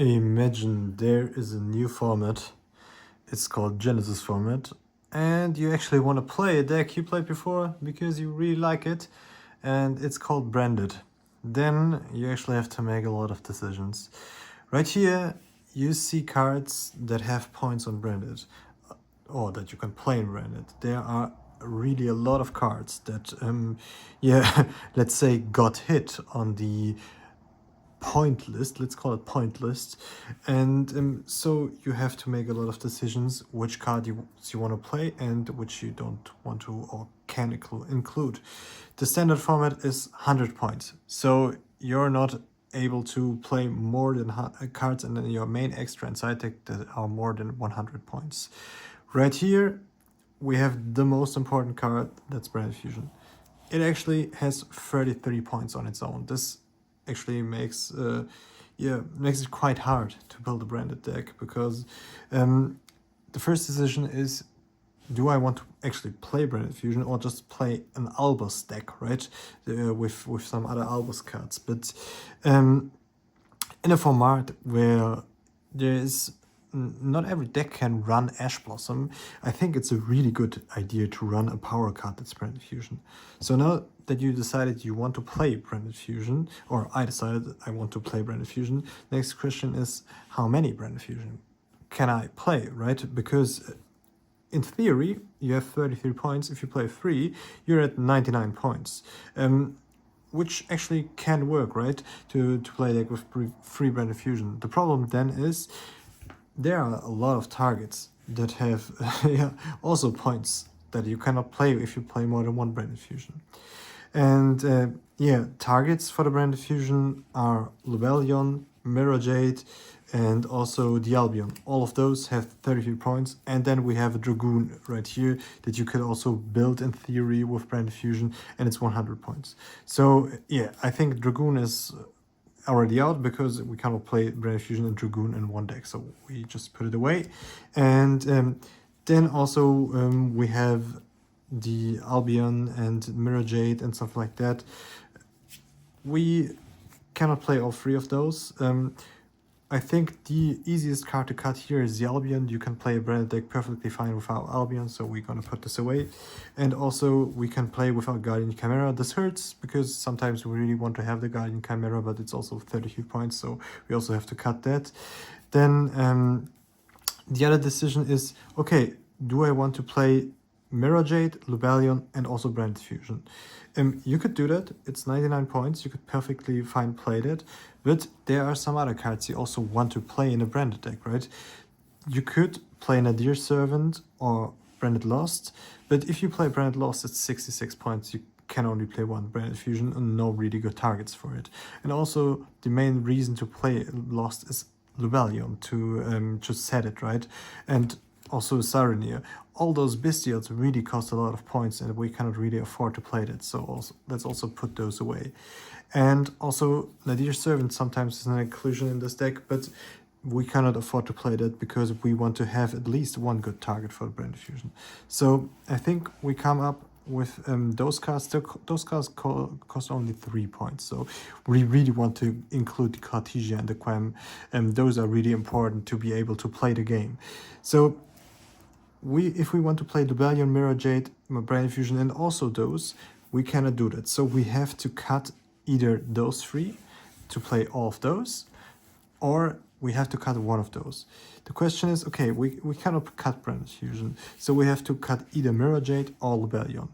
Imagine there is a new format. It's called Genesys format, and you actually want to play a deck you played before because you really like it, and it's called branded. Then you actually have to make a lot of decisions. Right here, you see cards that have points on branded, or that you can play in branded. There are really a lot of cards that, yeah, let's say got hit on the point list, let's call it point list, and so you have to make a lot of decisions which card you want to play and which you don't want to or can include. The standard format is 100 points, so you're not able to play more than cards and then your main extra and side deck that are more than 100 points. Right here we have the most important card, that's Brand Fusion. It actually has 33 points on its own. This actually makes it quite hard to build a branded deck, because the first decision is, do I want to actually play Branded Fusion or just play an Albus deck, right? With some other Albus cards. But in a format where there is not every deck can run Ash Blossom, I think it's a really good idea to run a power card that's Branded Fusion. So now that you decided you want to play Branded Fusion, or I decided I want to play Branded Fusion, next question is, how many Branded Fusion can I play, right? Because in theory, you have 33 points. If you play 3, you're at 99 points. Which actually can work, right? To play deck with free Branded Fusion. The problem then is, there are a lot of targets that have also points that you cannot play if you play more than one Branded Fusion. And targets for the Branded Fusion are Lubellion, Mirror Jade, and also the Albion. All of those have 33 points, and then we have a Dragoon right here that you could also build in theory with Branded Fusion, and it's 100 points. So yeah, I think Dragoon is already out because we cannot play Branded Fusion and Dragoon in one deck, so we just put it away. And then also we have the Albion and Mirror Jade and stuff like that. We cannot play all 3 of those. I think the easiest card to cut here is the Albion. You can play a branded deck perfectly fine without Albion, so we're gonna put this away. And also we can play without Guardian Chimera. This hurts because sometimes we really want to have the Guardian Chimera, but it's also 33 points, so we also have to cut that. Then the other decision is, okay, do I want to play Mirror Jade, Lubellion, and also Branded Fusion? You could do that. It's 99 points. You could perfectly fine play that. But there are some other cards you also want to play in a branded deck, right? You could play Nadir Servant or Branded Lost. But if you play Branded Lost, it's 66 points. You can only play one Branded Fusion and no really good targets for it. And also, the main reason to play Lost is Lubellion, to just set it, right? And also Sarenir. All those bestials really cost a lot of points and we cannot really afford to play that, so let's also put those away. And also Nadir Servant sometimes is an inclusion in this deck, but we cannot afford to play that because we want to have at least one good target for the Branded Fusion. So I think we come up with those cards. Those cards cost only 3 points, so we really want to include the Cartesia and the Quem, and those are really important to be able to play the game. So if we want to play Lubellion, Mirror Jade, Branded Fusion, and also those, we cannot do that. So we have to cut either those 3 to play all of those, or we have to cut one of those. The question is, okay, we cannot cut Branded Fusion, so we have to cut either Mirror Jade or Lubellion.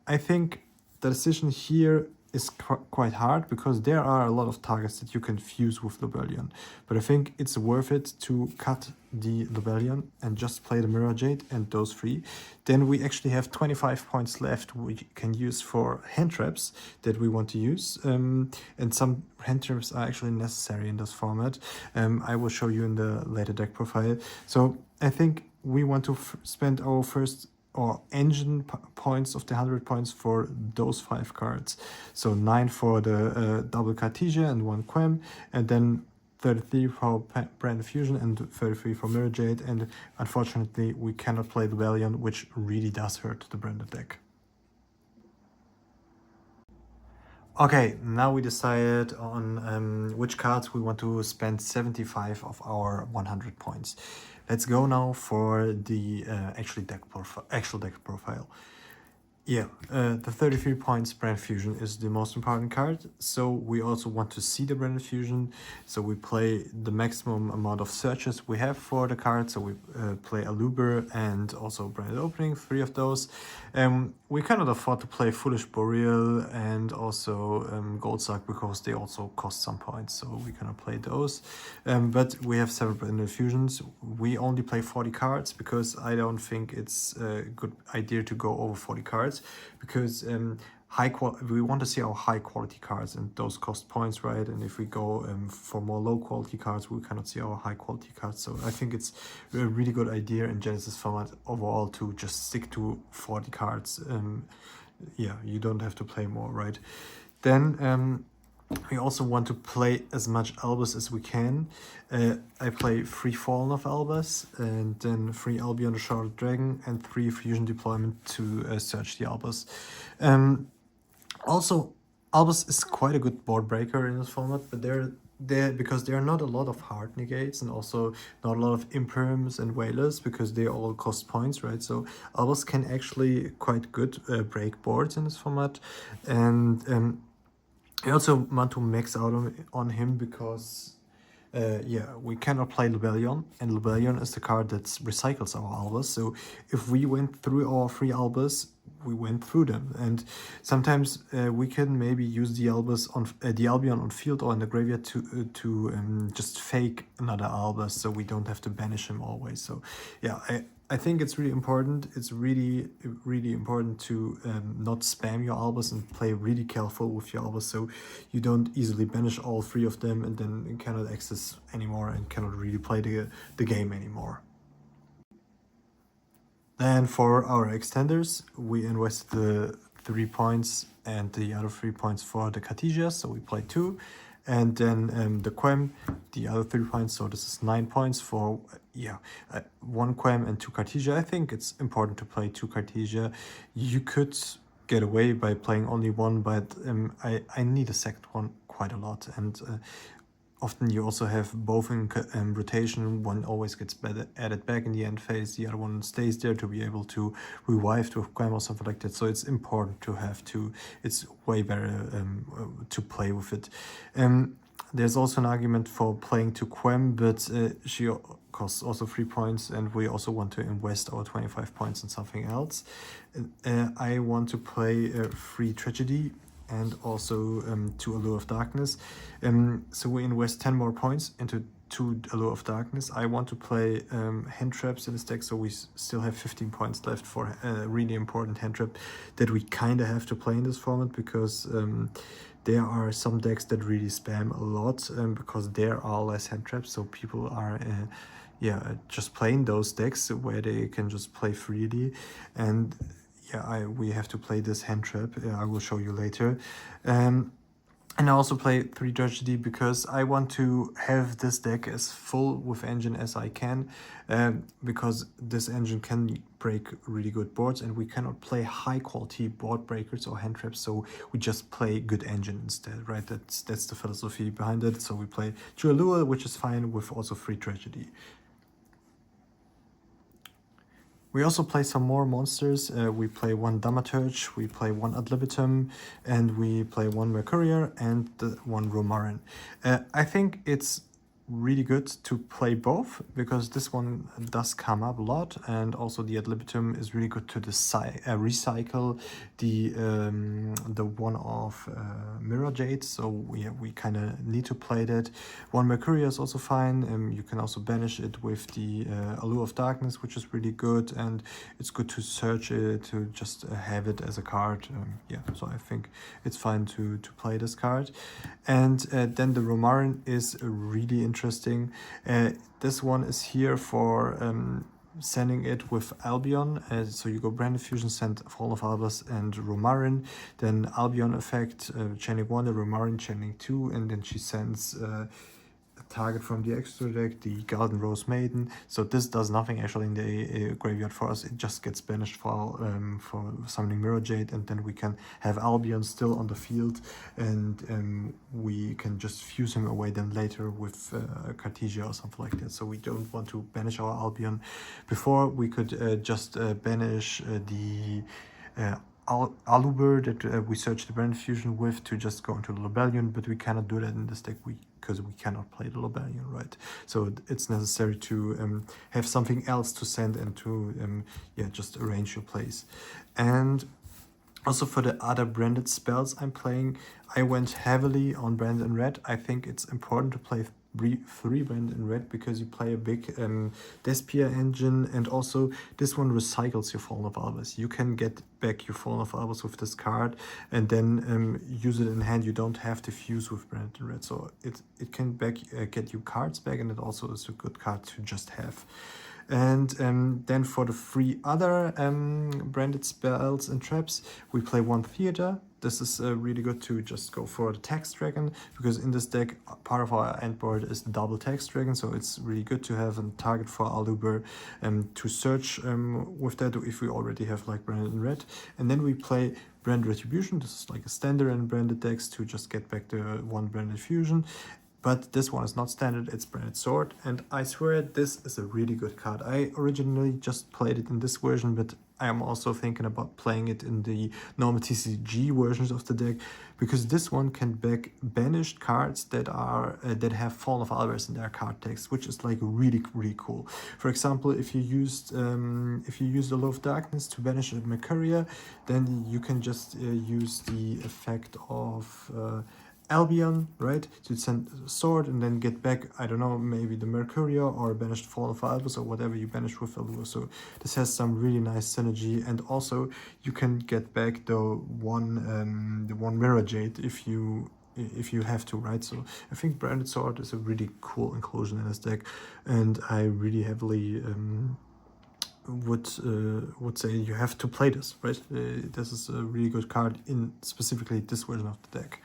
I think the decision here is quite hard because there are a lot of targets that you can fuse with Lubellion, but I think it's worth it to cut the Lubellion and just play the Mirror Jade and those 3. Then we actually have 25 points left we can use for hand traps that we want to use, and some hand traps are actually necessary in this format. I will show you in the later deck profile. So I think we want to spend our first or engine points of the 100 points for those 5 cards. So 9 for the double Cartesia and 1 Quem, and then 33 for Branded Fusion and 33 for Mirror Jade, and unfortunately we cannot play the Lubellion, which really does hurt the branded deck. Okay, now we decided on which cards we want to spend 75 of our 100 points. Let's go now for the actual deck profile. Yeah, the 33 points Brand Fusion is the most important card. So we also want to see the Brand Fusion. So we play the maximum amount of searches we have for the card. So we play Aluber and also Branded Opening, 3 of those. We cannot afford to play Foolish Boreal and also Goldsuck because they also cost some points. So we cannot play those. But we have several Branded Fusions. We only play 40 cards because I don't think it's a good idea to go over 40 cards. Because we want to see our high quality cards, and those cost points, right? And if we go for more low quality cards, we cannot see our high quality cards. So I think it's a really good idea in Genesys format overall to just stick to 40 cards. Yeah, you don't have to play more, right? Then we also want to play as much Albus as we can. I play 3 Fallen of Albus, and then 3 Albion the Shrouded Dragon, and 3 Fusion Deployment to search the Albus. Also, Albus is quite a good board breaker in this format, but because there are not a lot of hard negates and also not a lot of imperms and whalers because they all cost points, right? So Albus can actually quite good break boards in this format, and I also want to max out on him because, yeah, we cannot play Lebellion, and Lebellion is the card that recycles our Albus. So if we went through our 3 Albus, we went through them, and sometimes we can maybe use the Albus on the Albion on field or in the graveyard to just fake another Albus, so we don't have to banish him always. So yeah, I think it's really important. It's really, really important to not spam your Albus and play really careful with your Albus so you don't easily banish all 3 of them and then cannot access anymore and cannot really play the game anymore. Then for our extenders, we invested the 3 points and the other 3 points for the Cartesia, so we played 2. And then the Quem, the other 3 points, so this is 9 points for, 1 Quem and 2 Cartesia. I think it's important to play 2 Cartesia. You could get away by playing only 1, but I need a second one quite a lot. And often you also have both in rotation. One always gets added back in the end phase, the other one stays there to be able to revive to Quem or something like that. So it's important to have two. It's way better to play with it. There's also an argument for playing to Quem, but she costs also 3 points, and we also want to invest our 25 points in something else. I want to play 3 Tragedy and also 2 Allure of Darkness. So we invest 10 more points into 2 Allure of Darkness. I want to play hand traps in this deck, so we still have 15 points left for a really important hand trap that we kind of have to play in this format because there are some decks that really spam a lot because there are less hand traps, so people are just playing those decks where they can just play freely. And yeah, we have to play this hand trap. I will show you later. And I also play 3 Tragedy because I want to have this deck as full with engine as I can, because this engine can break really good boards and we cannot play high quality board breakers or hand traps, so we just play good engine instead, right? That's the philosophy behind it. So we play 2 Allure, which is fine, with also 3 Tragedy. We also play some more monsters. We play 1 Damaturge, we play 1 Ad Libitum, and we play 1 Mercurier and 1 Romarin. I think it's really good to play both because this one does come up a lot, and also the Ad Libitum is really good to recycle the one of Mirror Jade, so we kind of need to play that. 1 Mercurier is also fine. You can also banish it with the Allure of Darkness, which is really good, and it's good to search it, to just have it as a card. So I think it's fine to play this card. And then the Romarin is really interesting. This one is here for sending it with Albion. So you go Brand Fusion, send Fall of Albus and Romarin, then Albion effect, chaining 1, the Romarin chaining 2, and then she sends target from the extra deck, the Golden Rose Maiden. So this does nothing actually in the graveyard for us. It just gets banished for summoning Mirror Jade, and then we can have Albion still on the field, and we can just fuse him away then later with Cartesia or something like that. So we don't want to banish our Albion. Before we could just banish the Aluber that we search the Brand Fusion with to just go into the Lobellion, but we cannot do that in this deck because we cannot play the Lobellion, right? So it's necessary to have something else to send and to yeah, just arrange your plays. And also for the other branded spells I'm playing, I went heavily on brand in red. I think it's important to play three brand in red because you play a big Despia engine, and also this one recycles your Fallen of Albus. You can get back your Fallen of Albus with this card and then use it in hand. You don't have to fuse with brand in red, so it can get you cards back, and it also is a good card to just have. And then for the three other branded spells and traps, we play one Theater. This is really good to just go for the Tax Dragon, because in this deck, part of our end board is the double Tax Dragon, so it's really good to have a target for Aluber to search with that if we already have like branded in red. And then we play Brand Retribution. This is like a standard in branded decks to just get back the one branded fusion. But this one is not standard, it's Branded Sword, and I swear this is a really good card. I originally just played it in this version, but I am also thinking about playing it in the normal TCG versions of the deck, because this one can back banished cards that are that have Fallen of Albus in their card text, which is like really cool. For example, if you used the Law of Darkness to banish a Mercuria, then you can just use the effect of Albion, right, to send a sword and then get back, I don't know, maybe the Mercuria or banished Fallen of Albus or whatever you banished with Allure. So this has some really nice synergy, and also you can get back the one Mirror Jade if you have to, right? So I think Branded Sword is a really cool inclusion in this deck, and I really heavily would say you have to play this, right? This is a really good card in specifically this version of the deck.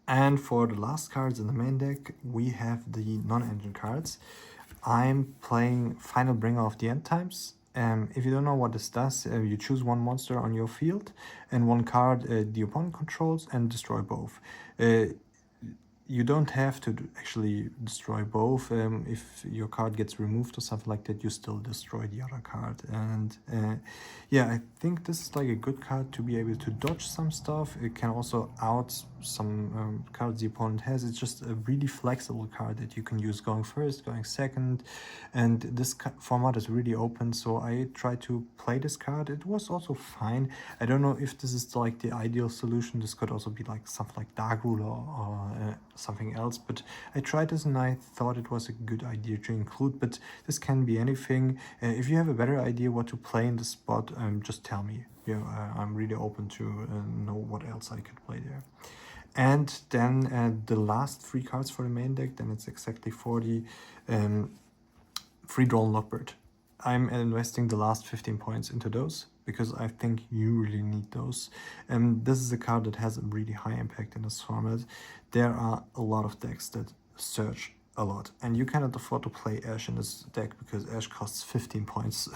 And for the last cards in the main deck, we have the non-engine cards. I'm playing Final Bringer of the End Times. If you don't know what this does, you choose one monster on your field and one card the opponent controls and destroy both. You don't have to actually destroy both. If your card gets removed or something like that, you still destroy the other card. And yeah, I think this is like a good card to be able to dodge some stuff. It can also out some cards the opponent has. It's just a really flexible card that you can use going first, going second, and this format is really open, so I tried to play this card. It was also fine. I don't know if this is like the ideal solution. This could also be like something like Dark Ruler or something else, but I tried this and I thought it was a good idea to include, but this can be anything. If you have a better idea what to play in the spot, just tell me. I'm really open to know what else I could play there. And then the last three cards for the main deck, then it's exactly 40. Free Draw Lockbird. I'm investing the last 15 points into those because I think you really need those. And this is a card that has a really high impact in this format. There are a lot of decks that search a lot, and you cannot afford to play Ash in this deck because Ash costs 15 points.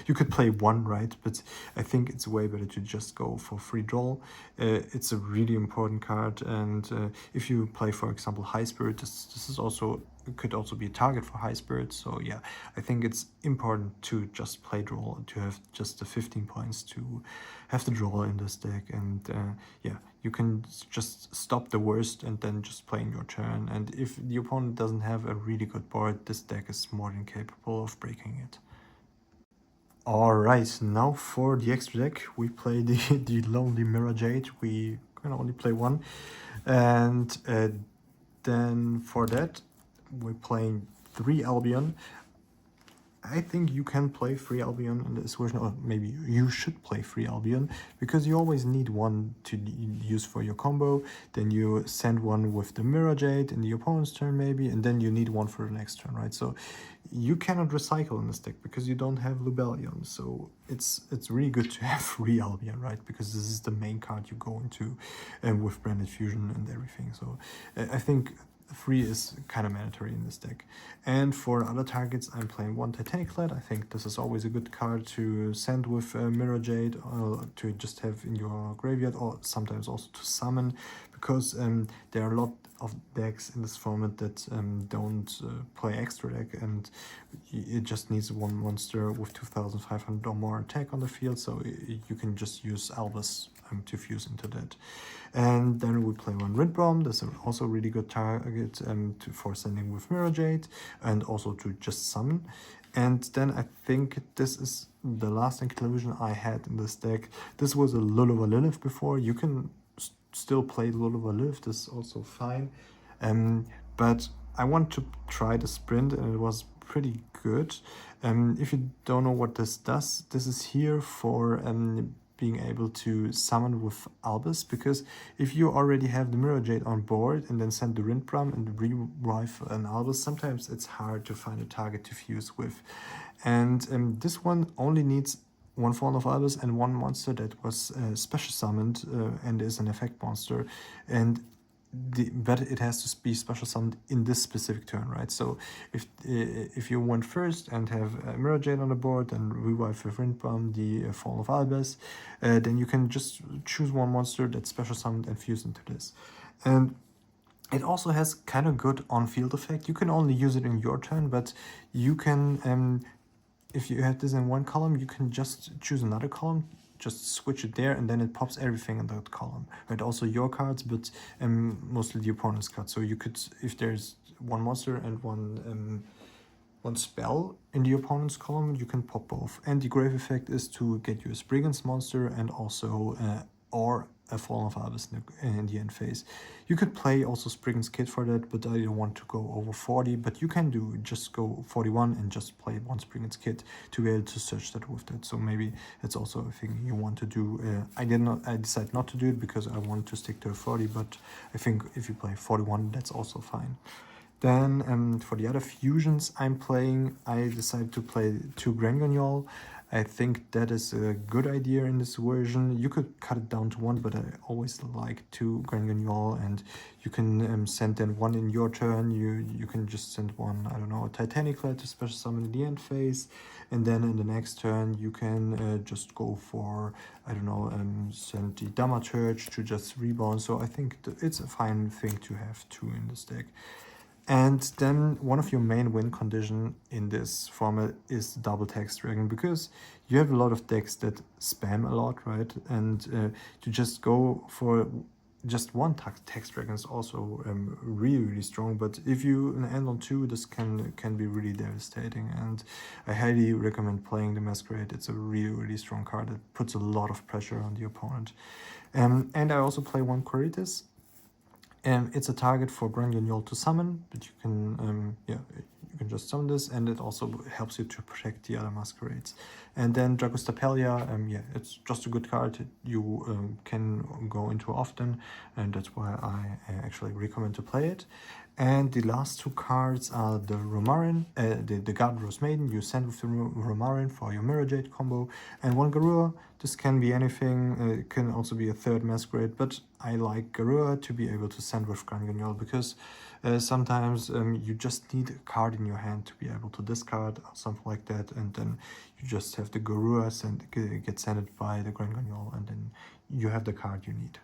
You could play one, right? But I think it's way better to just go for Free Draw. It's a really important card, and if you play, for example, High Spirit, this is also, it could also be a target for High Spirit. So yeah, I think it's important to just play draw, to have just the 15 points to have the draw in this deck, and yeah, you can just stop the worst and then just play in your turn. And if the opponent doesn't have a really good board, this deck is more than capable of breaking it. Alright, now for the extra deck, we play the Lonely Mirror Jade. We can only play one. And then for that, we're playing 3 Albion. I think you can play free Albion in this version, or maybe you should play free Albion, because you always need one to use for your combo. Then you send one with the Mirror Jade in the opponent's turn maybe, and then you need one for the next turn, right? So you cannot recycle in this deck because you don't have Lubellion. So it's really good to have free Albion, right? Because this is the main card you go into with Branded Fusion and everything. So I think free is kind of mandatory in this deck. And for other targets, I'm playing one Titanic Lad. I think this is always a good card to send with Mirror Jade, to just have in your graveyard, or sometimes also to summon, because there are a lot of decks in this format that don't play extra deck, and it just needs one monster with 2500 or more attack on the field, so you can just use Albus to fuse into that. And then we play one Rindbrom. That's also a really good target for sending with Mirror Jade, and also to just summon. And then I think this is the last inclusion I had in this deck. This was a Luluva Lilith before. You can still play Luluva Lilith, this is also fine. But I want to try the sprint, and it was pretty good. If you don't know what this does, this is here for being able to summon with Albus, because if you already have the Mirror Jade on board and then send the Rindbrom and revive an Albus, sometimes it's hard to find a target to fuse with. And this one only needs one form of Albus and one monster that was special summoned and is an effect monster, but it has to be special summoned in this specific turn, right? So if you went first and have Mirror Jade on the board and revive with Rindbrom the Fall of Albus, then you can just choose one monster that's special summoned and fuse into this. And it also has kind of good on-field effect. You can only use it in your turn, but you can, if you have this in one column, you can just choose another column, just switch it there, and then it pops everything in that column, right? Also your cards, but mostly the opponent's cards. So you could, if there's one monster and one spell in the opponent's column, you can pop both. And the grave effect is to get you a Spriggan's monster and also or a Fallen of Albus in the end phase. You could play also Spriggan's Kid for that, but I don't want to go over 40, but you can just go 41 and just play one Spriggan's Kid to be able to search that with that. So maybe it's also a thing you want to do. I decided not to do it because I want to stick to 40, but I think if you play 41, that's also fine. Then for the other fusions I'm playing, I decided to play 2 Granguignol. I think that is a good idea in this version. You could cut it down to 1, but I always like 2 Granguignol, and you can send then 1 in your turn. You can just send 1, I don't know, a Titanic Lad to special summon in the end phase, and then in the next turn you can just go for, I don't know, send the Dhamma Church to just rebound. So I think it's a fine thing to have 2 in this deck. And then one of your main win condition in this format is double Tax Dragon, because you have a lot of decks that spam a lot, right? And to just go for just one Tax Dragon is also really strong. But if you end on 2, this can be really devastating. And I highly recommend playing the Masquerade. It's a really strong card that puts a lot of pressure on the opponent. And I also play 1 Coritis. It's a target for Granguignol to summon, but you can you can just summon this, and it also helps you to protect the other Masquerades. And then Dragostapelia, it's just a good card you can go into often, and that's why I actually recommend to play it. And the last 2 cards are the Romarin, the Guard Rose Maiden. You send with the Romarin for your Mirror Jade combo, and 1 Garura. This can be anything. It can also be a 3rd Masquerade, but I like Garura to be able to send with Granguignol, because sometimes you just need a card in your hand to be able to discard or something like that, and then you just have the Garura get sent by the Granguignol, and then you have the card you need.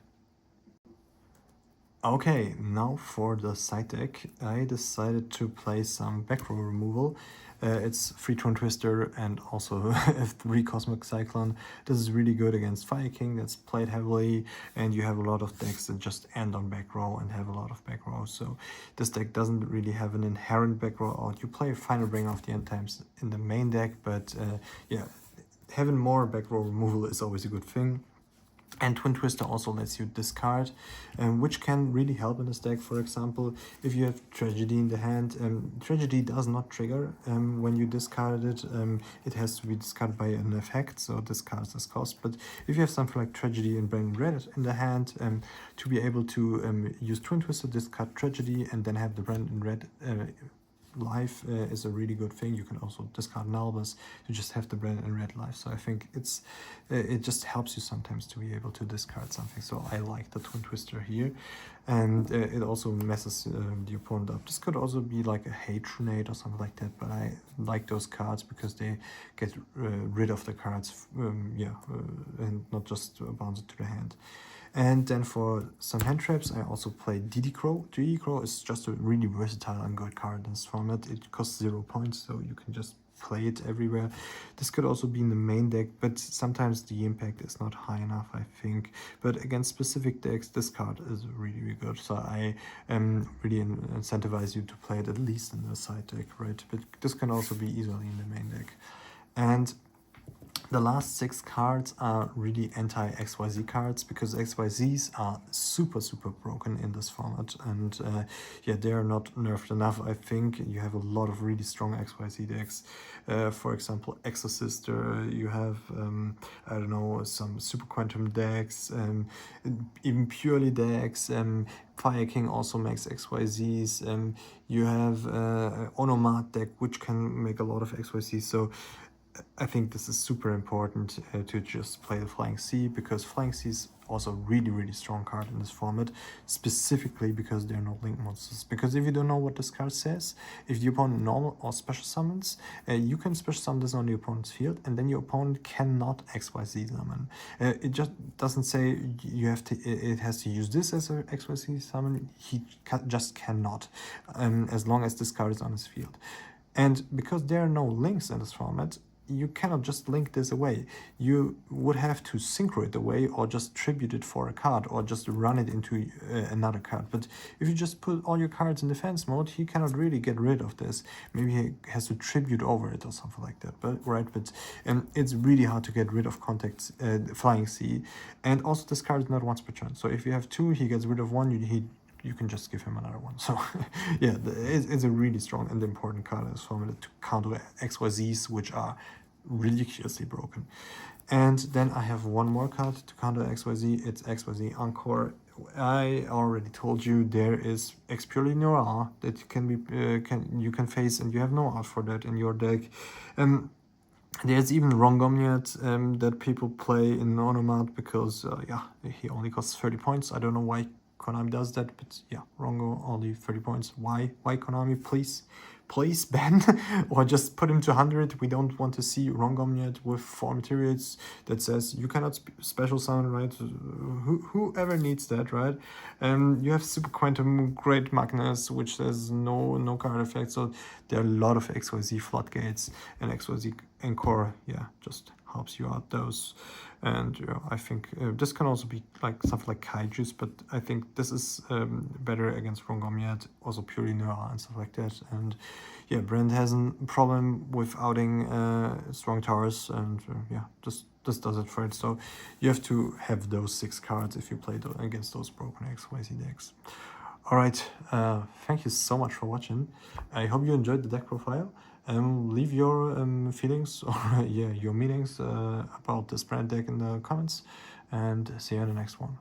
Okay, now for the side deck, I decided to play some back row removal. It's 3 Twin Twister and also 3 Cosmic Cyclone. This is really good against Fire King that's played heavily, and you have a lot of decks that just end on back row and have a lot of back row. So this deck doesn't really have an inherent back row out. You play Final Bringer of the End Times in the main deck, but yeah, having more back row removal is always a good thing. And Twin Twister also lets you discard, which can really help in this deck. For example, if you have Tragedy in the hand, Tragedy does not trigger when you discard it. It has to be discarded by an effect, so discards as cost. But if you have something like Tragedy and Brand Red in the hand, to be able to use Twin Twister, discard Tragedy, and then have the Brand Red life is a really good thing. You can also discard Nalbus to just have the Brand and Red life. So I think it just helps you sometimes to be able to discard something. So I like the Twin Twister here, and it also messes the opponent up. This could also be like a Hatronade or something like that, but I like those cards because they get rid of the cards, and not just bounce it to the hand. And then for some hand traps, I also play DD Crow. DD Crow is just a really versatile and good card in this format. It costs 0 points, so you can just play it everywhere. This could also be in the main deck, but sometimes the impact is not high enough, I think. But against specific decks, this card is really, really good. So I really incentivize you to play it at least in the side deck, right? But this can also be easily in the main deck. And the last 6 cards are really anti-XYZ cards, because XYZs are super, super broken in this format. And yeah, they are not nerfed enough. I think you have a lot of really strong XYZ decks. For example, Exorcist, you have, I don't know, some Super Quantum decks, even Purely decks. Fire King also makes XYZs. You have Onomat deck, which can make a lot of XYZs. So I think this is super important to just play the Flying Sea, because Flying Sea is also a really, really strong card in this format, specifically because they're not link monsters. Because if you don't know what this card says, if the opponent normal or special summons, you can special summon this on the opponent's field, and then your opponent cannot XYZ summon. It just doesn't say you have to. It has to use this as a XYZ summon. He just cannot, as long as this card is on his field. And because there are no links in this format, you cannot just link this away. You would have to synchro it away, or just tribute it for a card, or just run it into another card. But if you just put all your cards in defense mode, he cannot really get rid of this. Maybe he has to tribute over it or something like that. But it's really hard to get rid of contacts, Flying Sea. And also this card is not once per turn. So if you have 2, he gets rid of 1, you can just give him another one. So yeah, it's a really strong and important card in this format to counter XYZs, which are ridiculously broken. And then I have one more card to counter XYZ. It's XYZ Encore. I already told you there is X Purely Noir that you can face, and you have no art for that in your deck. There's even Rongomniad that people play in Onomat, because yeah, he only costs 30 points. I don't know why Konami does that, but yeah, Rongo only 30 points. Why Konami? Please ban or just put him to 100. We don't want to see Rongomniad with 4 materials that says you cannot special summon, right? Whoever needs that, right? You have Super Quantum Great Magnus, which says no card effect. So there are a lot of XYZ floodgates, and XYZ Encore, yeah, just helps you out those. And I think this can also be like something like Kaijus, but I think this is better against Rongomniad, also Purely Noir and stuff like that. And yeah, Brand has a problem with outing strong towers, and yeah, this does it for it. So you have to have those 6 cards if you play against those broken XYZ decks. Alright, thank you so much for watching. I hope you enjoyed the deck profile. Leave your feelings or yeah, your meanings about this brand deck in the comments, and see you in the next one.